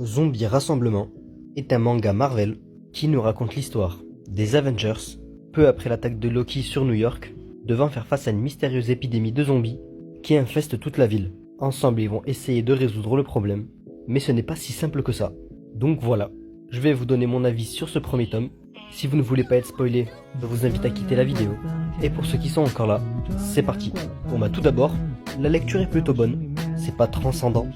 Zombie Rassemblement est un manga Marvel qui nous raconte l'histoire des Avengers peu après l'attaque de Loki sur New York, devant faire face à une mystérieuse épidémie de zombies qui infeste toute la ville. Ensemble, ils vont essayer de résoudre le problème, mais ce n'est pas si simple que ça. Donc voilà, je vais vous donner mon avis sur ce premier tome. Si vous ne voulez pas être spoilé, je vous invite à quitter la vidéo. Et pour ceux qui sont encore là, c'est parti. Bon bah tout d'abord, la lecture est plutôt bonne. C'est pas transcendant,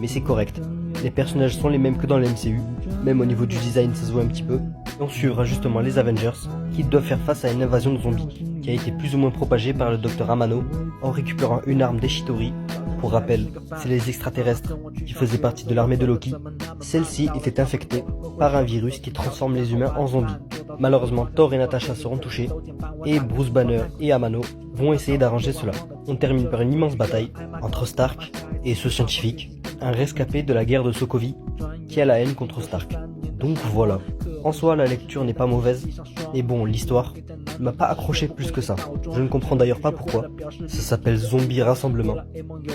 mais c'est correct. Les personnages sont les mêmes que dans le MCU, même au niveau du design ça se voit un petit peu. Et on suivra justement les Avengers qui doivent faire face à une invasion de zombies qui a été plus ou moins propagée par le docteur Amano en récupérant une arme des Chitauri. Pour rappel, c'est les extraterrestres qui faisaient partie de l'armée de Loki. Celle-ci était infectée par un virus qui transforme les humains en zombies. Malheureusement, Thor et Natasha seront touchés et Bruce Banner et Amano vont essayer d'arranger cela. On termine par une immense bataille entre Stark et ce scientifique, un rescapé de la guerre de Sokovie qui a la haine contre Stark. Donc voilà. En soi, la lecture n'est pas mauvaise, mais bon, l'histoire ne m'a pas accroché plus que ça. Je ne comprends d'ailleurs pas pourquoi. Ça s'appelle Zombie Rassemblement,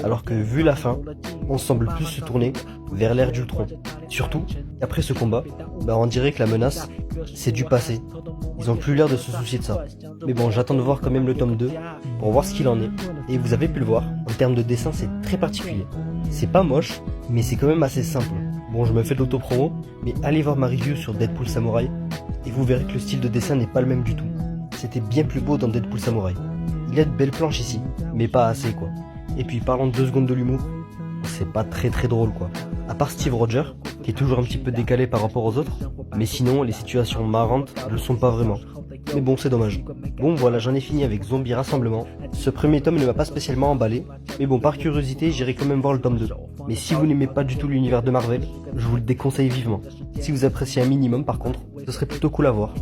alors que vu la fin, on semble plus se tourner vers l'ère d'Ultron. Surtout, après ce combat, on dirait que la menace, c'est du passé. Ils ont plus l'air de se soucier de ça. Mais bon, j'attends de voir quand même le tome 2 pour voir ce qu'il en est. Et vous avez pu le voir, en termes de dessin, c'est très particulier. C'est pas moche, mais c'est quand même assez simple. Bon, je me fais de l'auto-promo, mais allez voir ma review sur Deadpool Samurai, et vous verrez que le style de dessin n'est pas le même du tout. C'était bien plus beau dans Deadpool Samurai. Il y a de belles planches ici, mais pas assez quoi. Et puis parlons de 2 secondes de l'humour, c'est pas très drôle quoi. À part Steve Rogers, qui est toujours un petit peu décalé par rapport aux autres, mais sinon les situations marrantes ne le sont pas vraiment. Mais bon, c'est dommage. Bon voilà, j'en ai fini avec Zombie Rassemblement. Ce premier tome ne m'a pas spécialement emballé, mais bon, par curiosité, j'irai quand même voir le tome 2. Mais si vous n'aimez pas du tout l'univers de Marvel, je vous le déconseille vivement. Si vous appréciez un minimum par contre, ce serait plutôt cool à voir.